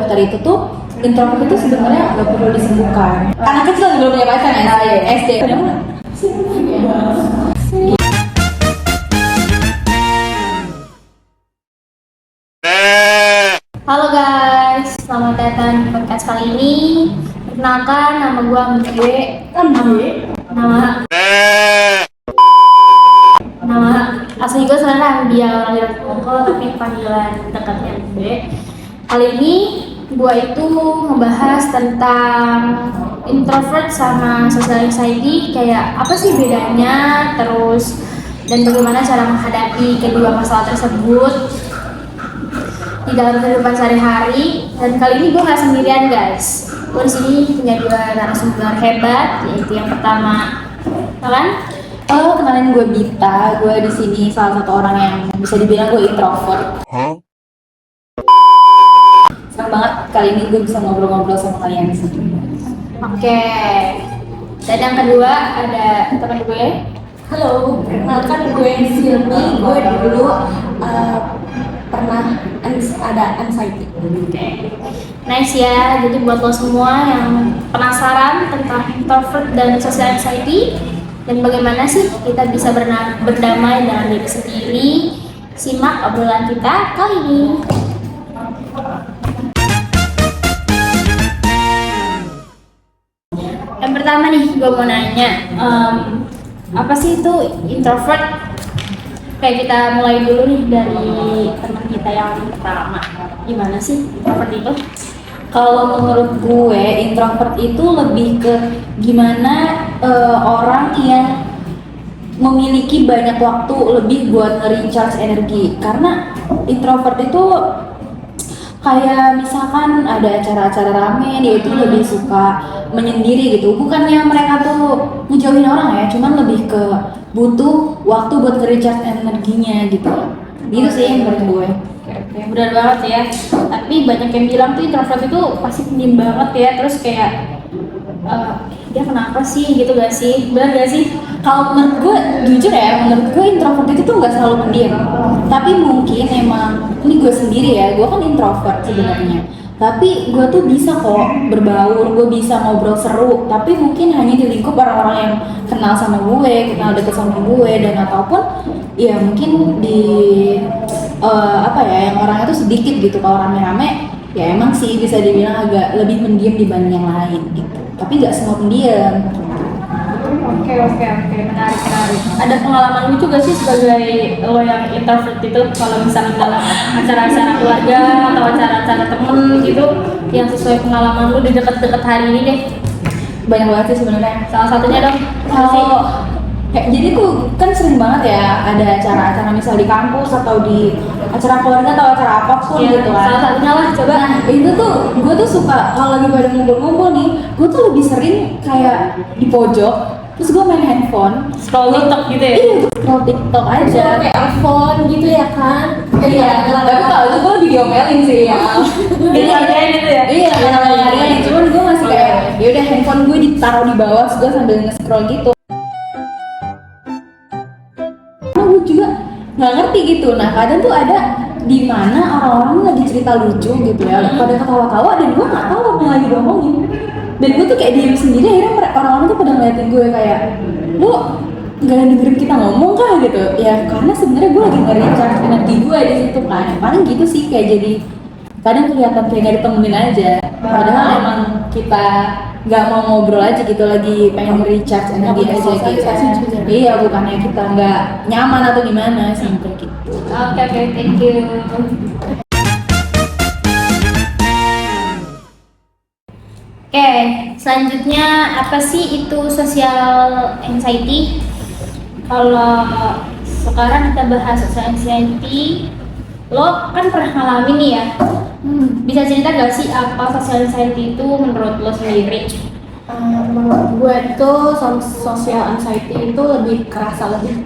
dokter itu tuh introvert itu sebenarnya nggak perlu disembuhkan. Anak kecil belum punya pacar ya, SD. Halo guys, selamat datang di podcast kali ini. Perkenalkan, nama gue Ambe. Nama asli gue sebenarnya Ambia lahir Mongol, tapi panggilan dekatnya Ambe. Kali ini gue itu ngebahas tentang introvert sama social anxiety, kayak apa sih bedanya, terus dan bagaimana cara menghadapi kedua masalah tersebut di dalam kehidupan sehari-hari. Dan kali ini gue nggak sendirian guys, gue di sini punya dua narasumber hebat, yaitu yang pertama, kan? Oh, kenalin gue Bita. Gue di sini salah satu orang yang bisa dibilang gue introvert. Senang banget kali ini gue bisa ngobrol-ngobrol sama kalian di sini. Oke. Dan yang kedua ada teman gue. Halo, perkenalkan gue Silmi. Gue dulu pernah ada anxiety. Nice ya. Jadi buat lo semua yang penasaran tentang introvert dan social anxiety dan bagaimana sih kita bisa berdamai dengan diri sendiri, simak obrolan kita kali ini. Yang pertama nih, gue mau nanya, apa sih itu introvert? Kayak kita mulai dulu nih dari teman kita yang pertama. Gimana sih introvert itu? Kalau menurut gue, introvert itu lebih ke gimana orang yang memiliki banyak waktu lebih buat nge-recharge energi. Karena introvert itu kayak misalkan ada acara-acara rame, dia itu lebih suka menyendiri gitu. Bukannya mereka tuh ngejauhin orang ya, cuman lebih ke butuh waktu buat nge-recharge energinya gitu. Gitu sih menurut gue. Oke, benar banget ya. Tapi banyak yang bilang tuh introvert itu pasti pendiam banget ya. Terus kayak dia kenapa sih gitu gak sih? Benar gak sih? Kalau menurut gue, jujur ya, menurut gue introvert itu tuh nggak selalu pendiam. Tapi mungkin emang, ini gue sendiri ya, gue kan introvert sebenarnya. Tapi gue tuh bisa kok berbaur, gue bisa ngobrol seru. Tapi mungkin hanya di lingkup orang-orang yang kenal sama gue, kenal deket sama gue, dan ataupun ya mungkin di yang orangnya tuh sedikit gitu. Kalau rame-rame, ya emang sih bisa dibilang agak lebih pendiam dibanding yang lain gitu. Tapi nggak semua pendiam. Oke, menarik. Ada pengalaman lucu gak sih sebagai lo yang introvert itu, kalau misalnya dalam acara-acara keluarga atau acara-acara temen gitu, yang sesuai pengalaman lo di deket-deket hari ini deh? Banyak banget sih sebenarnya. Salah satunya dong. Kalau jadi tuh kan sering banget ya ada acara-acara misal di kampus atau di acara keluarga atau acara apapun Ya, gitu kan. salah satunya lah, coba. Nah itu tuh gue tuh suka kalau lagi pada ngumpul-ngumpul nih, gue tuh lebih sering kayak di pojok, terus gue main handphone, Scroll TikTok gitu ya? iya scroll TikTok aja. Kayak iPhone gitu ya kan? Iya, tapi kalau itu gue lebih diomelin sih ya. Jadi hargain itu ya? Iya, hargain. Cuman gue masih kayak, yaudah handphone gue ditaruh di bawah, terus gue sambil nge-scroll gitu. Gue juga nggak ngerti gitu. Nah kadang tuh ada di mana orang-orang lagi cerita lucu gitu ya, pada ketawa-tawa dan gue nggak tahu apa yang lagi diomongin. Dan gue tuh kayak diem sendiri, akhirnya orang-orang tuh pada ngeliatin gue kayak, lu nggak dengerin kita ngomong kah gitu? Ya karena sebenarnya gue lagi nge-recharge energi gue di situ kan. Paling gitu sih, kayak jadi kadang kelihatan kayak nggak ditemenin aja. Padahal emang kita nggak mau ngobrol aja gitu, lagi pengen recharge energi aja gitu. Iya, bukannya kita nggak nyaman atau gimana sih kayak gitu. Oke, thank you. Oke, selanjutnya apa sih itu social anxiety? Kalau sekarang kita bahas social anxiety, lo kan pernah ngalamin nih ya. Bisa cerita gak sih apa social anxiety itu menurut lo sendiri? Menurut gue itu social anxiety itu lebih kerasa, lebih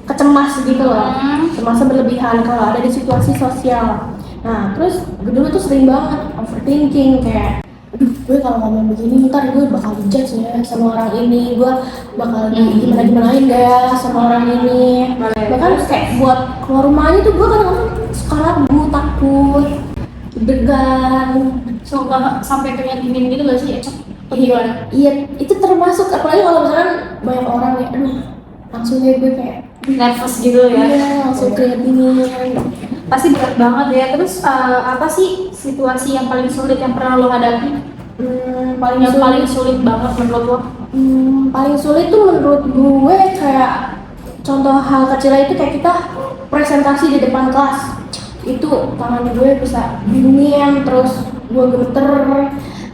kecemas gitu loh. Cemasnya berlebihan kalau ada di situasi sosial. Nah terus dulu tuh sering banget overthinking, kayak aduh gue kalau ngomong begini ntar gue bakal dijudge ya sama orang ini, gue bakal gimana-gimanain gak ya sama orang ini. Bahkan kayak buat keluar rumah aja tuh gue kadang-kadang suka ragu, takut deg-degan. Suka sampai keringat dingin gitu gak sih? Atau gimana? Iya, itu termasuk apalagi kalau misalkan banyak orang ya, aduh, langsung ya gue kayak Nervous gitu ya? iya, langsung keringat dingin. Pasti berat banget ya. Terus apa sih situasi yang paling sulit yang pernah lo hadapi? Yang paling sulit banget menurut lo? Paling sulit tuh menurut gue kayak contoh hal kecil itu kayak kita presentasi di depan kelas, itu tangan gue bisa dingin, terus gue gemeter,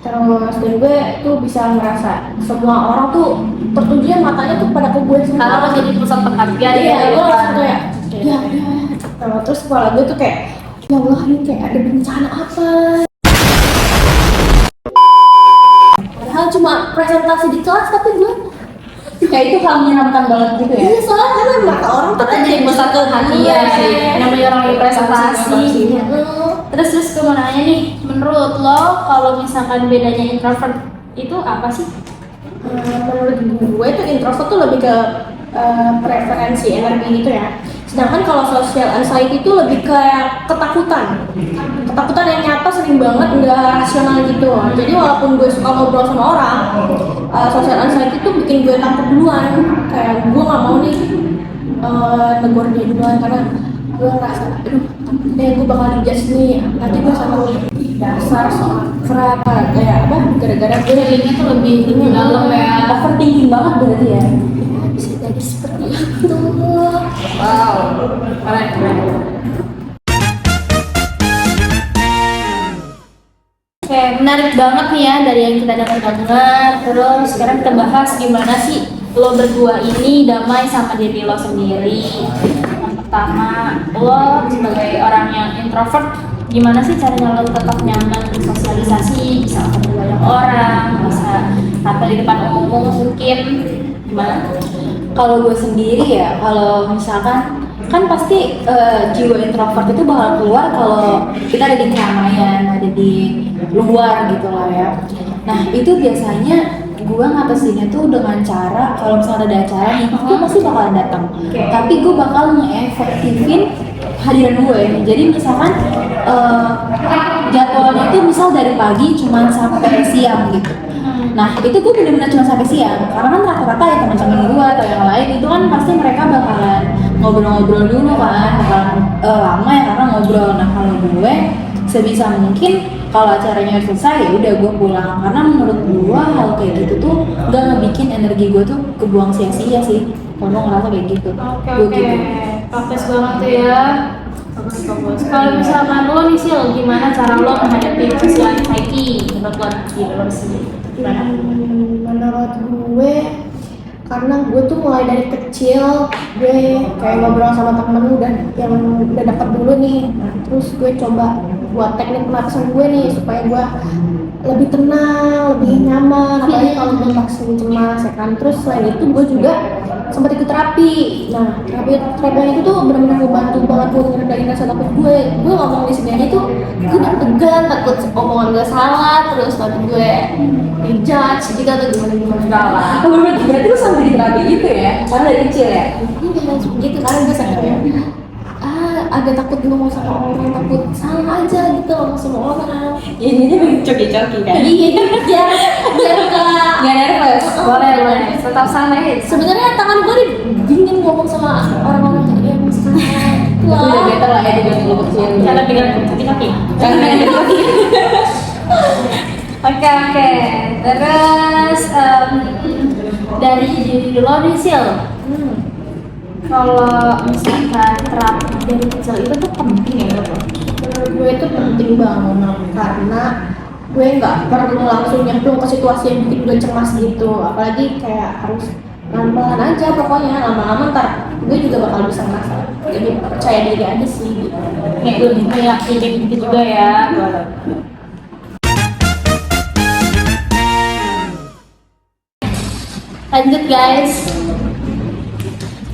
terus dan gue tuh bisa ngerasa semua orang tuh tertujunya matanya tuh pada ke gue semua. Karena lo jadi pusat perhatian Iya, ya? gue langsung kayak ya. Terus kepala gue tuh kayak ya Allah, ini kayak ada bencana apa. Padahal cuma presentasi di kelas tapi gue Kayak itu kalau menyenangkan banget gitu ya. iya, soalnya karena mata orang tuh Kan jadi pusat perhatian Iya. sih. Namanya orang lagi presentasi. Terus gue mau nanya nih, menurut lo kalau misalkan bedanya introvert itu apa sih? Menurut gue tuh introvert tuh lebih ke preferensi energi gitu ya. Sedangkan kalau social anxiety itu lebih kayak ketakutan yang nyata, sering banget, nggak rasional gitu. Jadi walaupun gue suka ngobrol sama orang, social anxiety itu bikin gue takut duluan. Kayak gue nggak mau nih negur dia duluan karena gue ngerasa, aduh, gue bakal dijudge nih. Nanti gue sama dasar soal kenapa kayak apa? Gara-gara gue Feelingnya tuh lebih dalam ya. Overthinking banget berarti ya. bisa jadi seperti itu. Wow, keren. Oke, menarik banget nih ya dari yang kita dengar. Terus sekarang kita bahas gimana sih lo berdua ini damai sama diri lo sendiri. Yang pertama, lo sebagai orang yang introvert, gimana sih caranya lo tetap nyaman bersosialisasi, bisa ketemu banyak orang, bisa tampil di depan umum mungkin, gimana? Kalau gue sendiri ya, kalau misalkan kan pasti jiwa introvert itu bakal keluar kalau kita ada di keramaian, ada di luar gitu lah ya. Nah itu biasanya gue ngatasinnya tuh dengan cara kalau misalnya ada acara nih, gue pasti bakalan datang. Tapi gue bakal ngeefektifin hadiran gue. Jadi misalkan jadwalnya itu misal dari pagi cuman sampai siang gitu. Nah itu gue bener-bener cuma sampai siang karena kan rata-rata ya teman-teman gue atau yang lain itu kan pasti mereka bakalan ngobrol-ngobrol dulu kan, bakalan lama ya karena ngobrol. Nah kalau gue sebisa mungkin kalau acaranya selesai ya udah gue pulang karena menurut gue hal kayak gitu tuh gak ngebikin energi gue tuh kebuang sia-sia sih kalau lo ngerasa kayak gitu. Gue gitu. Praktis banget tuh ya. Bagus. Kalau misalkan lo nih Sil, gimana cara lo menghadapi social anxiety menurut lo di luar sini? Gimana? Menurut gue karena gue tuh mulai dari kecil gue kayak ngobrol sama temen dan yang udah dapet dulu nih. Nah, terus gue coba buat teknik pernapasan gue nih supaya gue lebih tenang, lebih nyaman, apalagi kalau gue lagi cemas ya kan. Terus selain itu gue juga sempat ikut terapi. Nah, terapi itu tuh benar-benar ngebantu banget gue ngerendahin rasa takut gue. Gue ngomong di sini aja tuh gue deg-degan, takut omongan gue salah, terus takut gue dijudge gitu atau gimana segala. Berarti lu sampai di terapi gitu ya? Karena dari kecil ya? Ini langsung gitu karena gue sadar ya. Agak takut ngomong sama orang, takut salah aja gitu ngomong sama orang. Ya ini bikin coki-coki kan? Iya, biar enggak. Gak nervous? Boleh. Tetap santai. Sebenarnya tangan gue dingin ngomong sama orang-orang kayak yang salah. Tapi udah better lah ya dibanding lu kecil. Cara bikin kaki. Jangan main coki. Oke. Terus dari diri lo nih Sil, kalau misalkan terapi dari kecil itu tuh penting ya menurut lo? Menurut gue itu penting banget karena gue nggak perlu langsung nyemplung ke situasi yang bikin gue cemas gitu, apalagi kayak harus pelan-pelan aja pokoknya, lama-lama ntar gue juga bakal bisa ngerasa lebih percaya diri aja sih gitu. Kayak lebih meyakini gitu juga ya. Lanjut guys.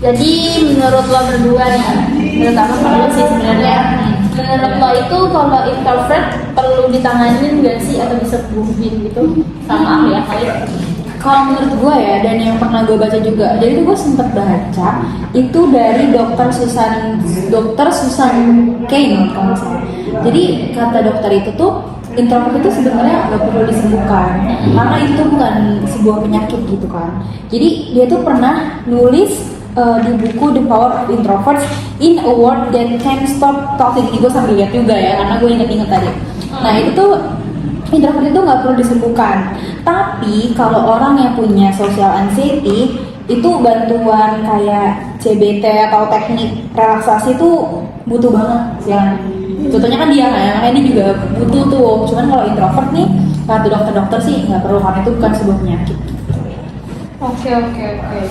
Jadi menurut lo berdua nih, terutama kalau sih sebenarnya, menurut lo itu kalau introvert perlu ditanganin nggak sih atau disembuhin gitu sama ahli-ahli? Kalau menurut gue ya, dan yang pernah gue baca juga, jadi tuh gue sempet baca itu dari dokter Susan Cain kalau nggak salah. Jadi kata dokter itu tuh introvert itu sebenarnya nggak perlu disembuhkan karena itu bukan sebuah penyakit gitu kan. Jadi dia tuh pernah nulis di buku The Power of Introverts in a World That Can't Stop Talking. Ini gue sambil lihat juga ya karena gue inget tadi. Nah itu tuh introvert itu nggak perlu disembuhkan. Tapi kalau orang yang punya social anxiety itu bantuan kayak CBT atau teknik relaksasi itu butuh banget ya. Contohnya kan dia kayak makanya dia juga butuh tuh. Cuman kalau introvert nih kata dokter sih nggak perlu karena itu bukan sebuah penyakit. Oke.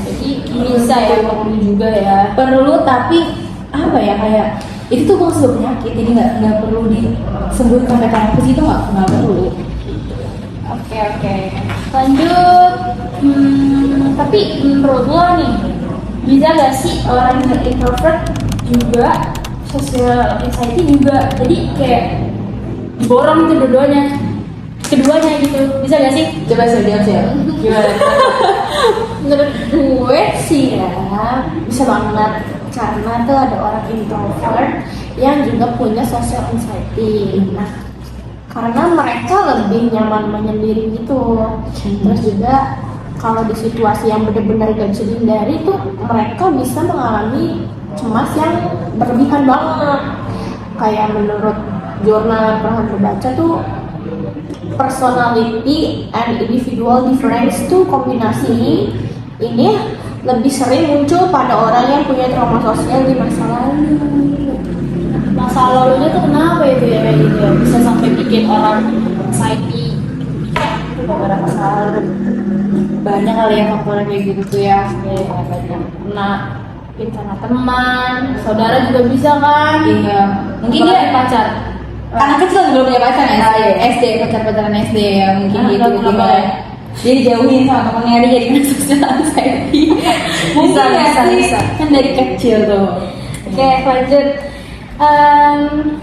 Jadi bisa ya, perlu juga ya. Perlu tapi apa ya kayak itu tuh bukan sebuah penyakit jadi nggak perlu disembuhkan sampai terapis itu nggak perlu. Oke. Lanjut. Tapi menurut lo nih, bisa gak sih orang yang introvert juga social anxiety juga? Jadi kayak borong itu keduanya gitu. Bisa gak sih? Coba saya jawab sih. Gimana? Menurut gue sih ya bisa banget, karena tuh ada orang introvert yang juga punya social anxiety. Nah, karena mereka lebih nyaman menyendiri gitu. Terus juga kalau di situasi yang benar-benar gak bisa dihindari tuh mereka bisa mengalami cemas yang berlebihan banget. Kayak menurut jurnal yang pernah gue baca tuh, personality and individual difference tuh kombinasi ini lebih sering muncul pada orang yang punya trauma sosial di masa lalu. Masa lalunya tuh kenapa itu ya kayak gitu? Bisa sampai bikin orang anxiety. Gara-gara masa lalu. Banyak kali ya faktornya kayak gitu tuh ya. Banyak. Nah, karena teman, saudara juga bisa kan? Iya. Mungkin Apalagi dia pacar. anak kecil belum punya pacar ya? SD, pacaran SD ya mungkin gitu kenapa? Dia dijauhin sama temennya, dia jadi kena social anxiety. Mungkin Bisa. Kan dari kecil tuh. Oke, lanjut.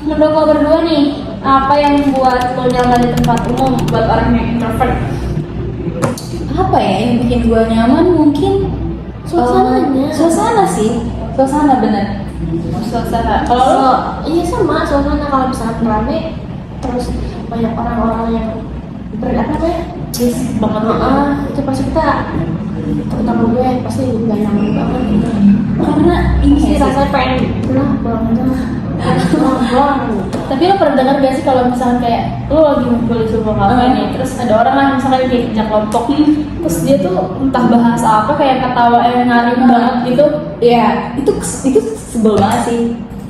Menurut lo berdua nih, apa yang membuat lo nyaman di tempat umum buat orang yang introvert? Apa ya yang bikin gue nyaman? Mungkin Suasananya. Suasana sih. Suasana bener. Suasana. Kalau lo Iya sama, suasana kalau misalnya rame terus banyak orang-orang yang apa ya? banget Itu pasti kita, terutama gue pasti nggak nyaman banget. Karena ini Pasti ya, rasanya pengen pulang aja. tapi lo pernah dengar gak sih kalau misalnya kayak lo lagi ngumpul di sebuah kafe nih, terus ada orang lah misalnya kayak kerja kelompok, terus dia tuh entah bahasa apa kayak ketawa ngaring banget gitu. ya itu sebel banget sih.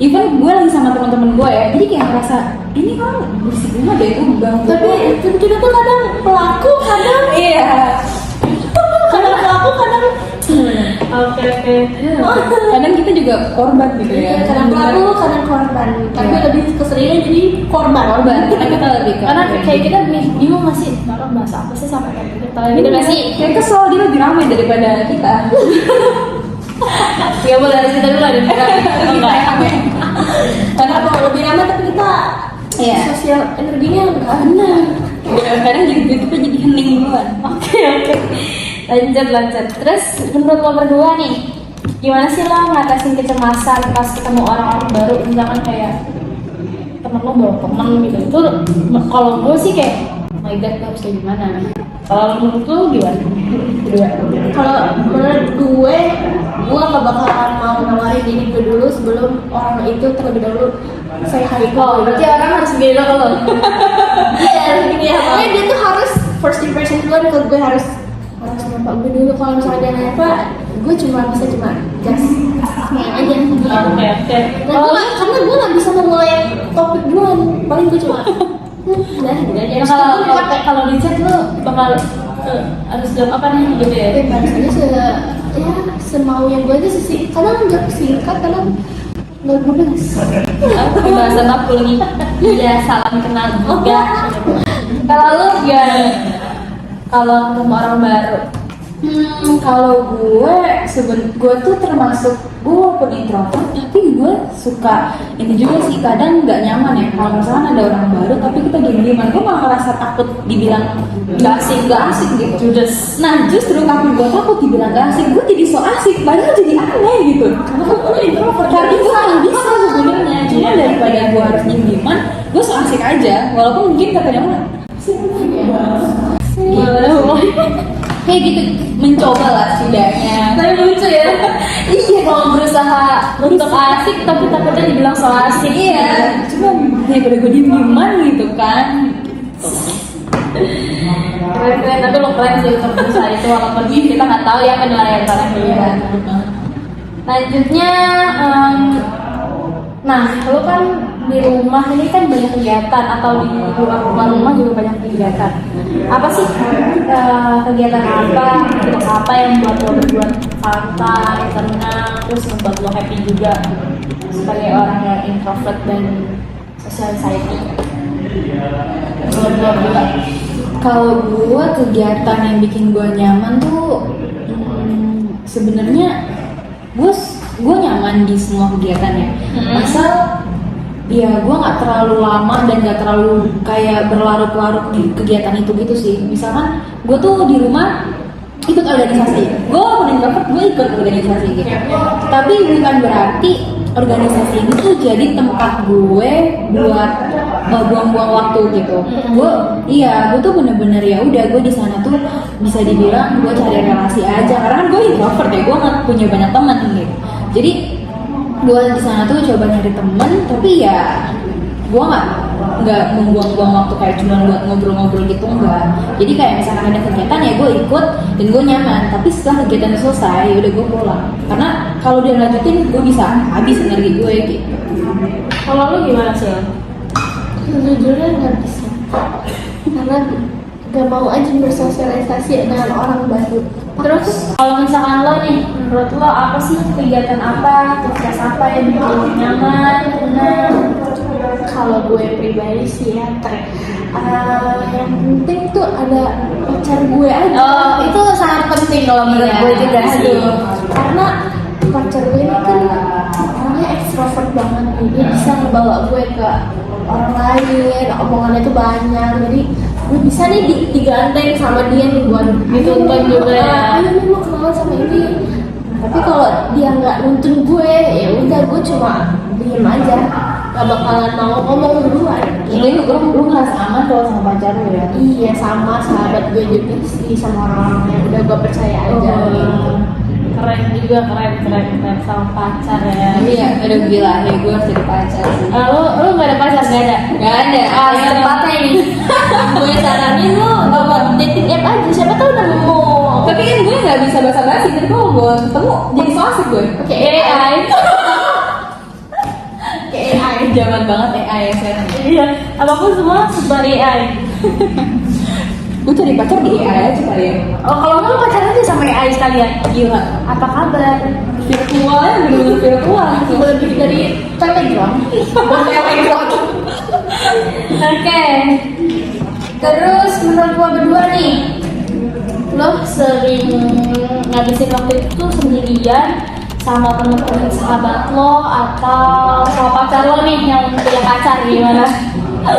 Even gue lagi sama teman-teman gue ya, jadi kayak ngerasa ini kan bersih banget deh itu ganggu. Tapi kita tuh kadang pelaku, kadang iya. kadang pelaku, kadang Oke. Kadang kita juga korban gitu ya. kadang pelaku, kadang korban. Tapi lebih keseringan jadi korban. Karena kita lebih ke Karena kayak kita bingung nggak sih, orang bahasa apa sih sampai kayak gitu gitu nggak sih? kayak kesel dia lebih ramai daripada kita. Ya boleh dari kita dulu ada Karena kalau lebih ramai tapi kita Iya. sosial energinya enggak benar. Kadang jadi kita jadi hening duluan. Oke. Lanjut. Terus menurut lo berdua nih, gimana sih lo ngatasin kecemasan pas ketemu orang-orang baru, misalkan kayak temen lo bawa temen gitu? Itu kalau gue sih kayak, oh my god, lo harus kayak gimana? Kalau menurut lo gimana? Berdua. Kalau menurut gue nggak bakalan mau nawarin diri gue dulu sebelum orang itu terlebih dahulu saya hari Oh, berarti orang harus gini dong lo. Iya, gini ya. Pokoknya dia tuh harus first impression duluan. Kalau gue harus nampak gue dulu. Kalau misalnya dia nanya apa, gue cuma just aja. Oke. Karena gue nggak bisa memulai topik duluan. Paling gue cuma udah Ya, kalau di chat lo bakal harus jawab apa nih gitu ya? bahasanya semau yang gue aja sih. Kadang jawab singkat, kadang nggak lunas. Pembahasan aku lagi. Iya, salam kenal juga. Kalau lu gimana? Kalau ketemu orang baru, Kalau gue tuh termasuk gue walaupun introvert, tapi gue suka ini juga sih, kadang nggak nyaman ya kalau misalkan ada orang baru tapi kita diem-dieman, gue malah merasa takut dibilang nggak asik gitu. Nah justru karena gue takut dibilang nggak asik, gue jadi so asik, padahal jadi aneh gitu. Karena gue introvert, tapi gue nggak bisa sebenarnya. Cuma daripada gue harus diem-dieman, gue so asik aja, walaupun mungkin katanya orang kayak gitu, mencoba lah setidaknya. Tapi lucu ya. Iya, kalau berusaha untuk asik tapi takutnya dibilang so asik. Iya, cuma daripada gue diem-dieman gitu kan. Keren, tapi lo keren sih untuk berusaha itu, walaupun kita nggak tahu ya penilaian dia. Lanjutnya, nah lo kan di rumah ini kan banyak kegiatan, atau di luar rumah juga banyak kegiatan. Apa sih kegiatan apa yang buat lo berbuat santai, tenang, terus membuat lo happy juga sebagai orang yang introvert dan social anxiety? Kalau gue kegiatan yang bikin gue nyaman tuh sebenarnya gue nyaman di semua kegiatannya, asal ya gue nggak terlalu lama dan nggak terlalu kayak berlarut-larut di kegiatan itu gitu sih. Misalkan gue tuh di rumah ikut organisasi, gue walaupun introvert gue ikut organisasi gitu, tapi bukan berarti organisasi ini tuh jadi tempat gue buat buang-buang waktu gitu. Gue tuh bener-bener ya udah, gue di sana tuh bisa dibilang gue cari relasi aja, karena kan gue introvert ya, gue nggak punya banyak teman gitu. Jadi gue di sana tuh coba nyari temen, tapi ya gue nggak membuang-buang waktu kayak cuma buat ngobrol-ngobrol gitu, enggak. Jadi kayak misalkan ada kegiatan ya gue ikut dan gue nyaman, tapi setelah kegiatan selesai ya udah gue pulang, karena kalau dia lanjutin gue bisa habis energi gue gitu. Kalau lo gimana sih? Sejujurnya nggak bisa, karena gak mau aja bersosialisasi dengan orang baru. Terus kalau misalkan lo nih, menurut lo apa sih kegiatan apa, aktivitas apa yang bikin lo nyaman, tenang? Kalau gue pribadi sih ya, yang penting tuh ada pacar gue aja. Oh, itu sangat penting kalau menurut gue juga sih. Karena pacar gue ini kan orangnya ekstrovert banget, dia bisa ngebawa gue ke orang lain, omongannya tuh banyak, jadi gue bisa nih digandeng sama dia nih buat Dituntun juga ya. Ayo nih mau kenalan sama ini. Tapi kalau dia nggak nuntun gue, ya udah gue cuma diem aja, gak bakalan mau ngomong duluan. Ini lu ngerasa aman kalau sama pacar lu ya? Iya, sama sahabat gue juga sih, sama orang yang udah gue percaya aja gitu. Keren juga, keren sama pacar ya. Iya, udah gila ya, gue harus jadi pacar sih. Lo nggak ada pacar? Nggak ada. Gak ada. Tempatnya ini. Gue saranin lo buat dating app aja, siapa tahu nemu. Tapi kan gue nggak bisa basa-basi, tapi kalau gue ketemu jadi so asik gue. Oke, AI. AI, zaman banget AI ya sekarang. Iya, apapun semua serba AI. Gue cari pacar di AI aja kali ya. Oh, kalau nggak lo pacaran aja sama AI sekalian. Gila. Apa kabar? Virtualnya bener-bener virtual. Lebih dari Telegram. Oke. Terus menurut lo berdua nih, lo sering ngabisin waktu itu sendirian sama temen-temen sahabat lo atau sama pacar lo nih yang punya pacar, gimana?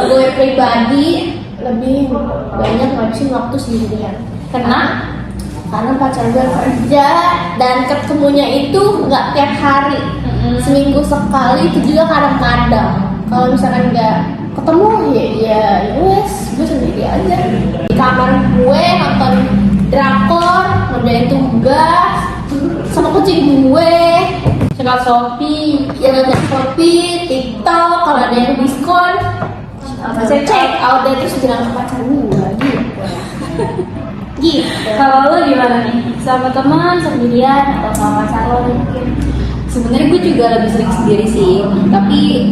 Gue pribadi lebih banyak ngabisin waktu sendirian. Karena Karena pacar gue kerja dan ketemunya itu nggak tiap hari, seminggu sekali, itu juga kadang-kadang. Kalau misalkan nggak ketemu ya wes, gue sendiri aja di kamar gue nonton drakor, ngerjain tugas sama kucing gue, suka Shopee, ya nonton Shopee, TikTok, kalau ada yang diskon saya check out deh, terus bilang ke pacar gue gitu. kalau lo gimana nih? Sama teman, sendirian, atau sama pacar lo mungkin? Sebenarnya gue juga lebih sering sendiri sih, tapi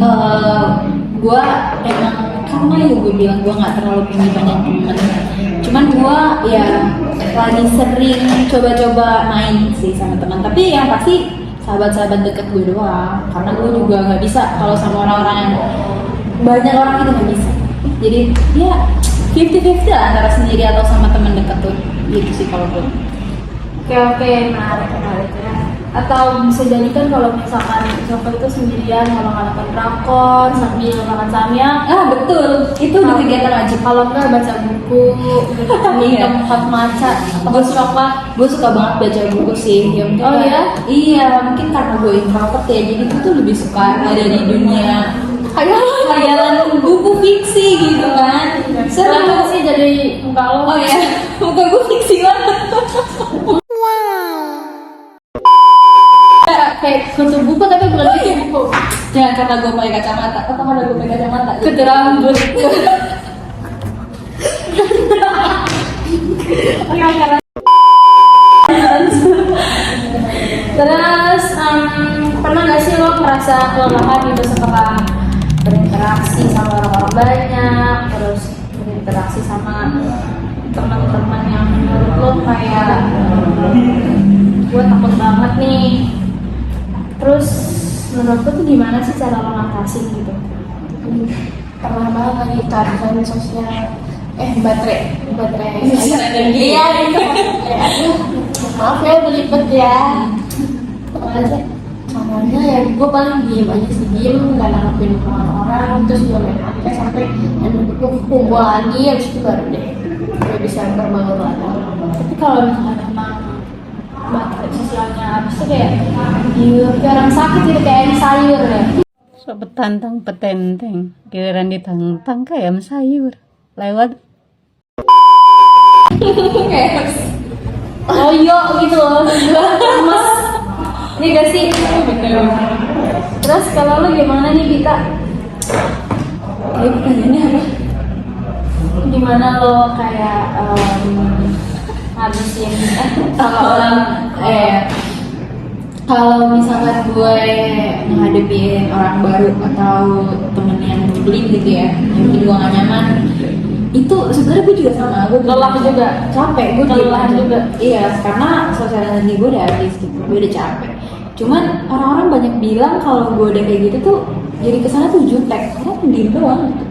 gue emang karena ya gue bilang gue nggak terlalu punya banyak temen. Cuman gue ya lagi sering coba-coba main sih sama teman. Tapi yang pasti sahabat-sahabat deket gue doang. Karena gue juga nggak bisa kalau sama orang-orang yang banyak orang itu nggak bisa. Jadi ya 50-50 lah antara sendiri atau sama teman dekat tuh, gitu sih kalau gue. Oke, menarik ya. Atau bisa jadi kan kalau misalkan Joko itu sendirian kalau nggak nonton drakor sambil makan samyang. Betul, itu udah kegiatan wajib. Kalau nggak baca buku, di Iya. tempat maca atau Gue suka banget baca buku sih. Ya, mungkin Oh, kayak- iya? Iya, mungkin karena gue introvert ya, jadi gue tuh lebih suka ada di dunia khayalan buku fiksi gitu kan. Seru sih jadi muka lo. Oh ya, muka gue fiksi banget. Kayak kutu buku tapi bukan bikin buku. Jangan karena gue pakai kacamata. Apa karena gue pakai kacamata? Kutu rambut. Terus pernah nggak sih lo merasa kelelahan gitu setelah berinteraksi sama orang-orang banyak, terus berinteraksi sama teman-teman yang menurut lo kayak gue takut banget nih. Terus menurut lo tuh gimana sih cara lo ngatasin gitu? Pernah banget lagi kehabisan sosial baterai Iya, itu maaf ya belibet ya. Pokoknya caranya ya gue paling diem aja sih, diem nggak nanggepin orang-orang, terus gue main HP sampai kumpul lagi, habis itu baru deh gue bisa berbaur lagi. Tapi kalau misalnya memang baterai sosialnya habis tuh kayak kayak orang sakit gitu, kayak di sayur ya. So betantang petenteng, giliran ditantang kayak sayur lewat. Oh iya gitu loh, gue lemes. Ini gak sih? Terus kalau lu gimana nih Bita? pertanyaannya apa? Gimana lo kayak ngabisin Kalau orang kalau misalkan gue menghadapi orang baru atau temen yang nyebelin gitu ya, yang bikin gue gak nyaman, itu sebenarnya gue juga sama, gue Lelah juga? capek, gue Kelelahan juga? Iya, karena sosialisasi gue udah habis gitu, gue udah capek. Cuman orang-orang banyak bilang kalau gue udah kayak gitu tuh jadi kesana tuh jutek, karena pendiam doang gitu.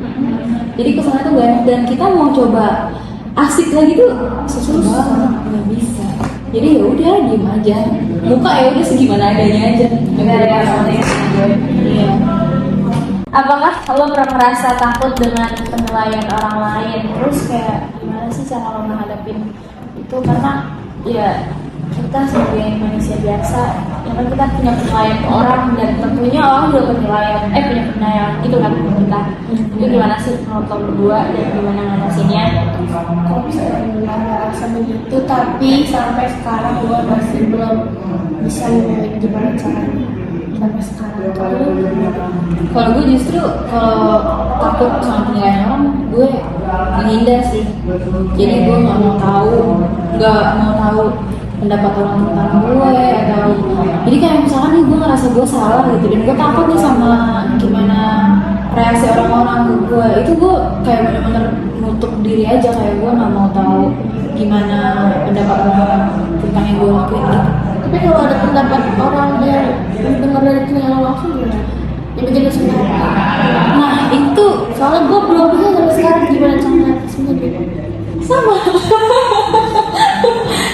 Jadi kesana tuh gak enak, dan kita mau coba asik lagi tuh susah, nggak bisa. Jadi ya udah diem aja, muka ya udah segimana adanya aja. Iya. Apakah lo pernah merasa takut dengan penilaian orang lain? Terus kayak gimana sih cara lo menghadapin itu? Karena ya kita sebagai manusia biasa, ya kan kita punya penilaian ke orang, dan tentunya orang juga punya penilaian gitu kan ke kita. Itu gimana sih menurut lo berdua, dan gimana ngatasinnya? Kok bisa ngerasa begitu, tapi sampai sekarang gue masih belum bisa nemuin gimana caranya sampai sekarang. Kalau gue justru kalau takut sama penilaian orang, gue menghindar sih. Jadi gue nggak mau tahu pendapat orang tentang gue, atau jadi kayak misalkan nih gue ngerasa gue salah gitu, dan gue takut nih sama gimana reaksi orang-orang ke gue. Itu gue kayak bener-bener nutup diri aja, kayak gue nggak mau tahu gimana pendapat orang tentang yang gue lakuin gitu. Tapi kalau ada pendapat orang yang dengar dari telinga lo langsung gimana? Ya bikin lu sendiri. Nah itu Soalnya gue belum bisa sampai sekarang gimana cara ngatasinnya gitu. sama.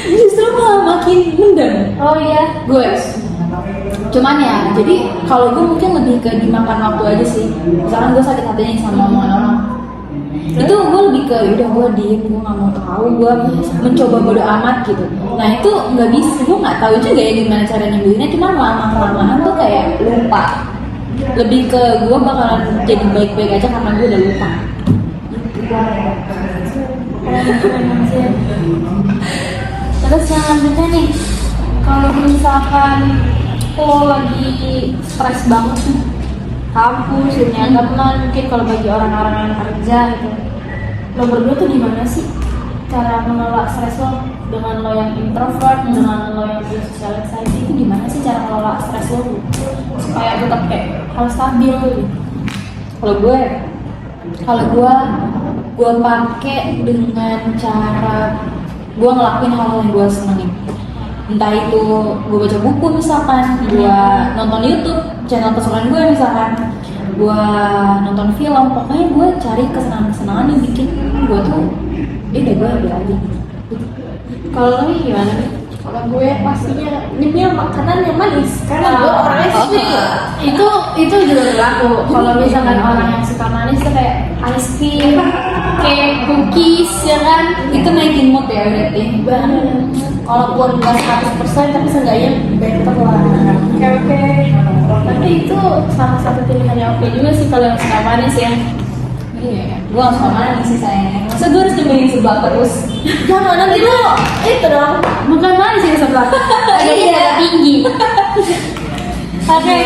Justru malah makin mendem Oh iya, gue. Cuman ya, jadi kalau gue mungkin lebih ke dimakan waktu aja sih. Misalkan gue sakit hatinya sama omongan orang, itu gue lebih ke udah gue diem, gue nggak mau tahu, gue mencoba bodo amat gitu. Nah itu nggak bisa, gue nggak tahu juga ya gimana cara nyembuhinnya. Cuma lama kelamaan tuh kayak lupa. Lebih ke gue bakalan jadi baik-baik aja karena gue udah lupa. terus yang lanjutnya nih, kalau misalkan lo lagi stres banget nih, kampus, dunia teman, mungkin kalau bagi orang-orang yang kerja gitu, lo berdua tuh gimana sih cara menolak stres lo? Dengan lo yang introvert, dengan lo yang social anxiety, itu gimana sih cara menolak stres lo gitu? Supaya tetap kayak harus stabil gitu. Kalau gue pakai dengan cara gue ngelakuin hal yang gue senengin. Entah itu gue baca buku misalkan, gue nonton YouTube channel kesukaan gue misalkan, gue nonton film, pokoknya gue cari kesenangan-kesenangan yang bikin gue tuh udah gue happy aja. Kalau lo nih gimana nih? Kalau Kalau gue pastinya nyemil makanan yang manis karena gue orangnya sweet. Itu juga berlaku. Kalau misalkan orang yang suka manis tuh kayak ice cream, kayak cookies ya kan, Itu naikin mood ya berarti. Banget. Walaupun nggak 100% tapi seenggaknya better lah. Oke. Tapi itu salah satu pilihan yang oke juga sih kalau yang suka manis ya. Iya, gue gak suka manis sih sayangnya. Masa gue harus nyobain sebelah terus? Jangan nanti lu itu dong. Bukan manis yang sebelah, agak tinggi. Oke.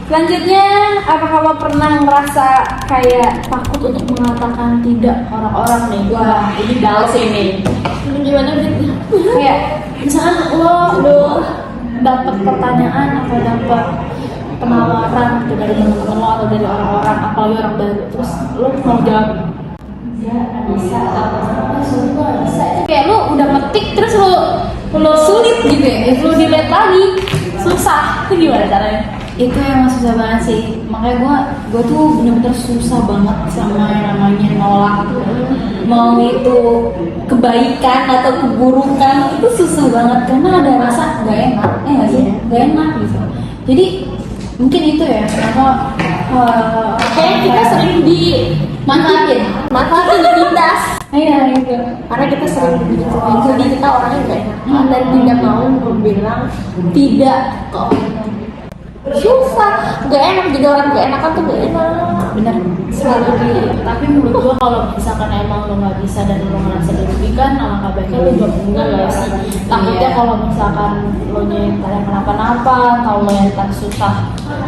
Selanjutnya, apakah lo pernah merasa kayak takut untuk mengatakan tidak orang-orang nih? Wah, ini dalam sih nih. Ini gimana gitu? Kayak misalkan lo dapat pertanyaan atau dapat penawaran gitu dari teman-teman lo atau dari orang-orang, apalagi orang baru, terus lo mau jawab ya bisa atau sorry gue nggak bisa, itu kayak lo udah metik terus lo sulit gitu ya, lo delete lagi, susah. Itu gimana caranya? Itu emang susah banget sih. Makanya gue tuh bener-bener susah banget sama yang namanya nolak. Mau itu kebaikan atau keburukan itu susah banget karena ada rasa nggak enak, nggak sih? Nggak enak gitu. Jadi mungkin itu ya kenapa Kayak kita sering manfaatin ditindas. iya itu. Karena kita sering jadi kita orangnya nggak enak dan tidak mau bilang tidak ke orang. Susah, nggak enak jadi orang nggak enakan tuh nggak enak. Bener. Selalu di Tapi menurut gua kalau misalkan emang lo nggak bisa dan lo merasa dirugikan, alangkah baiknya lo juga meninggal ya sih. Takutnya Iya. kalau misalkan lo nyentak yang kenapa-napa, atau lo yang tak susah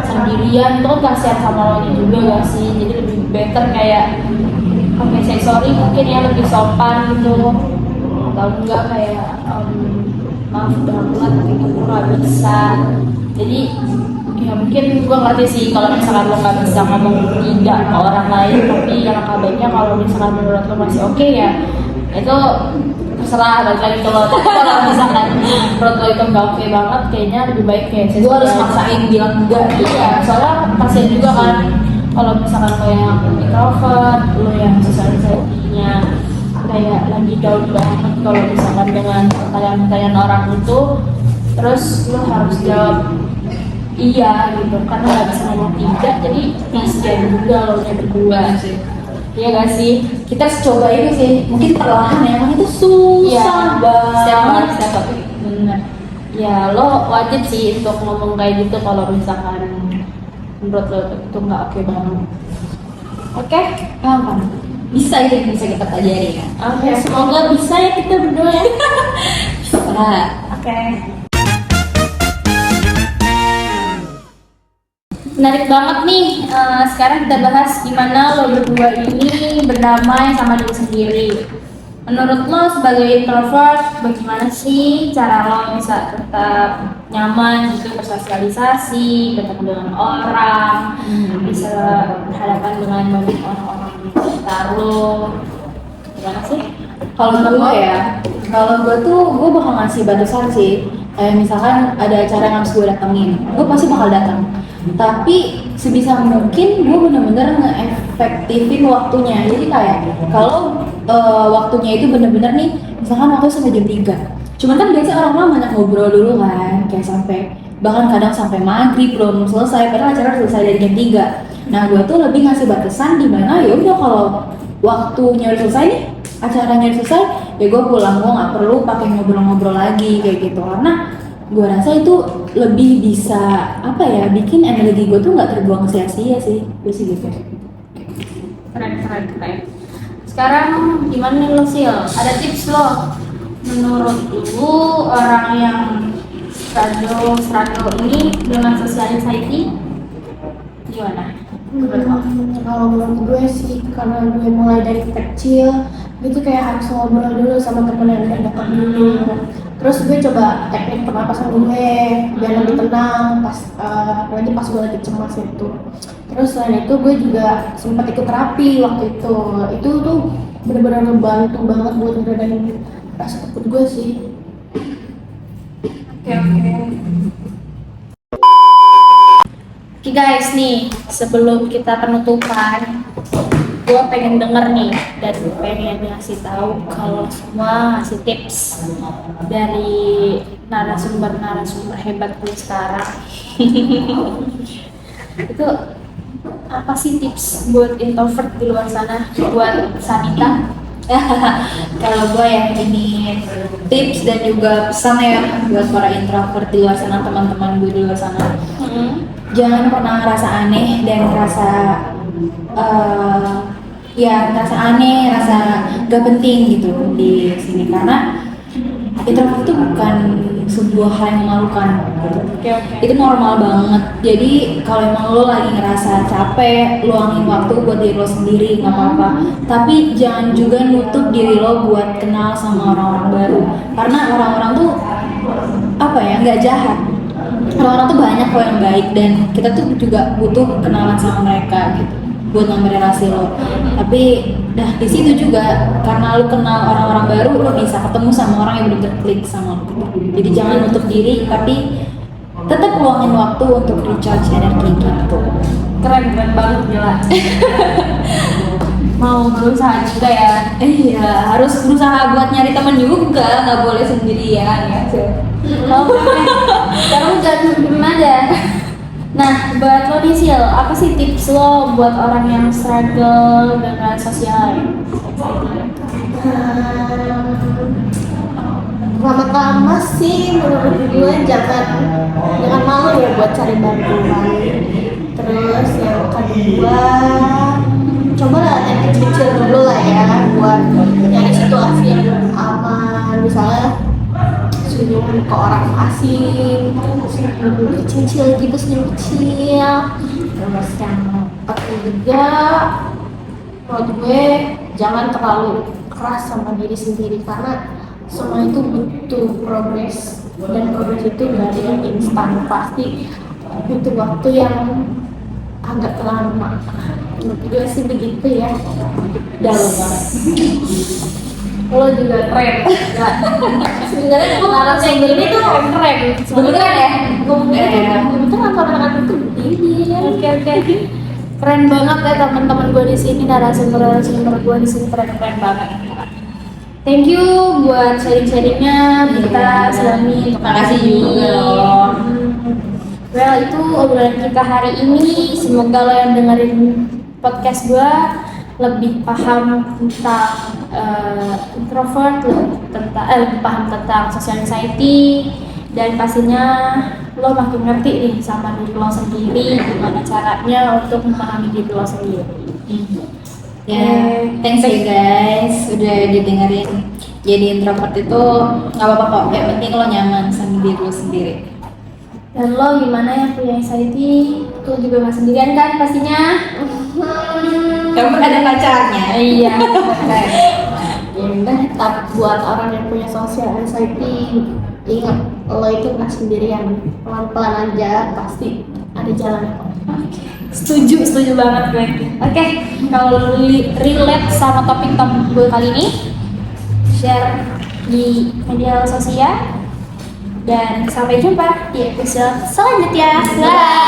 sendirian, itu kan kasihan sama lo nya juga gak sih. Jadi lebih better kayak oke say sorry mungkin ya, lebih sopan gitu, atau enggak kayak maaf banget gitu gue nggak bisa. Jadi ya mungkin gue ngerti sih kalau misalkan lo nggak bisa ngomong tidak ke orang lain, tapi yang baiknya kalau misalkan menurut lo masih oke ya itu terserah, balik lagi ke lo. Tapi kalau misalkan menurut lo itu nggak oke banget, kayaknya lebih baik kayak Gue harus maksain bilang enggak. iya, soalnya kasihan juga kan kalau misalkan lo yang introvert, lo yang society-nya kayak lagi down banget kalau misalkan dengan pertanyaan-pertanyaan orang itu, terus lo harus jawab iya gitu karena nggak bisa ngomong tidak, jadi kasihan juga lo nya berdua sih. Iya gak sih? Kita harus coba itu sih. Mungkin perlahan ya, emang itu susah banget. Step up. Bener. Ya lo wajib sih untuk ngomong kayak gitu kalau misalkan menurut lo itu nggak oke banget. Oke? Gampang. Bisa itu yang bisa kita pelajari ya. Oke, semoga bisa ya kita berdua ya. Nah, Oke. Menarik banget nih. Sekarang kita bahas gimana lo berdua ini berdamai sama diri sendiri. Menurut lo sebagai introvert, bagaimana sih cara lo bisa tetap nyaman gitu bersosialisasi, bertemu dengan orang, bisa berhadapan dengan banyak orang-orang di sekitar lo? Gimana sih? kalau gue ya, kalau gue tuh gue bakal ngasih batasan sih. Kayak misalkan ada acara yang harus gue datengin, gue pasti bakal datang. Tapi sebisa mungkin gue bener-bener nge-efektifin waktunya. Jadi kayak kalau waktunya itu bener-bener nih, misalkan waktu sampai jam 3. Cuman kan biasanya orang-orang banyak ngobrol dulu kan, kayak sampai bahkan kadang sampai maghrib belum selesai, padahal acara selesai dari jam 3. Nah gue tuh lebih ngasih batasan di mana ya udah kalau waktunya udah selesai nih, acaranya udah selesai, ya gue pulang, gue nggak perlu pakai ngobrol-ngobrol lagi kayak gitu. Karena gue rasa itu lebih bisa apa ya, bikin energi gue tuh nggak terbuang sia-sia sih, gue sih gitu. Keren. Sekarang gimana nih lo Sil? Ada tips lo? Menurut lu orang yang struggle ini dengan social anxiety gimana? Kalau menurut gue sih, karena gue mulai dari kecil, gue tuh kayak harus ngobrol dulu sama temen yang dekat dulu. Terus gue coba teknik pernapasan gue biar lebih tenang apalagi pas gue lagi cemas itu. Terus selain itu gue juga sempat ikut terapi waktu itu. Itu tuh benar-benar ngebantu banget buat ngeredain rasa takut gue sih. Oke guys, nih sebelum kita penutupan, gue pengen denger nih dan pengen ngasih tahu kalau semua ngasih tips dari narasumber hebat gue sekarang. Itu apa sih tips buat introvert di luar sana, buat Sanita? Kalau gue yang ini tips dan juga pesan ya buat para introvert di luar sana, teman-teman gue di luar sana, jangan pernah ngerasa aneh dan ngerasa ngerasa aneh, rasa gak penting gitu di sini, karena introvert itu bukan sebuah hal yang memalukan gitu. Itu normal banget. Jadi kalau emang lo lagi ngerasa capek, luangin waktu buat diri lo sendiri, nggak apa-apa. Tapi jangan juga nutup diri lo buat kenal sama orang-orang baru, karena orang-orang tuh apa ya, nggak jahat. Orang-orang tuh banyak kok yang baik dan kita tuh juga butuh kenalan sama mereka gitu buat nambah relasi lo. Tapi di situ juga karena lo kenal orang-orang baru, lo bisa ketemu sama orang yang bener-bener klik sama lo gitu. Jadi jangan nutup diri, tapi tetap luangin waktu untuk recharge energi gitu. Keren banget, gila. Mau berusaha juga ya. Iya, harus berusaha buat nyari teman juga, nggak boleh sendirian ya. Sekarang jangan sendirian aja. Nah, buat lo nih Sil, apa sih tips lo buat orang yang struggle dengan sosial? Pertama-tama sih menurut gue jangan malu ya buat cari bantuan. Terus yang kedua, cobalah yang kecil-kecil dulu lah ya buat nyari situasi yang aman, misalnya senyum ke orang asing, senyum kecil gitu, senyum kecil. Terus yang ketiga, menurut gue jangan terlalu keras sama diri sendiri, karena semua itu butuh progres, dan progres itu dari yang instan, pasti butuh waktu yang agak lama. Menurut gue sih begitu ya. Dalam banget. Lo juga keren. Sebenarnya narasumber ini tuh keren. Beneran ya? Kebetulan orang-orang itu begini. Oke. Keren banget ya teman-teman gue di sini, narasumber gue di sini keren banget. Thank you buat sharing-sharingnya kita Sulami. Terima kasih juga loh. Well, itu obrolan kita hari ini. Semoga lo yang dengerin podcast gue lebih paham tentang introvert, lebih paham tentang social anxiety, dan pastinya lo makin ngerti nih sama diri lo sendiri, gimana caranya untuk memahami diri lo sendiri. Ya, thanks ya guys udah didengerin. Jadi introvert itu nggak apa-apa kok, yang penting lo nyaman sama diri lo sendiri. Dan lo gimana yang punya anxiety, lo juga nggak sendirian kan pastinya. Kamu ada pacarnya? Iya. Tapi buat orang yang punya social anxiety, ingat lo itu nggak sendirian. Pelan-pelan aja, pasti ada jalannya kok. Setuju banget gue. Oke, kalau relate sama topik gue kali ini, share di media sosial, dan sampai jumpa di episode selanjutnya. Bye.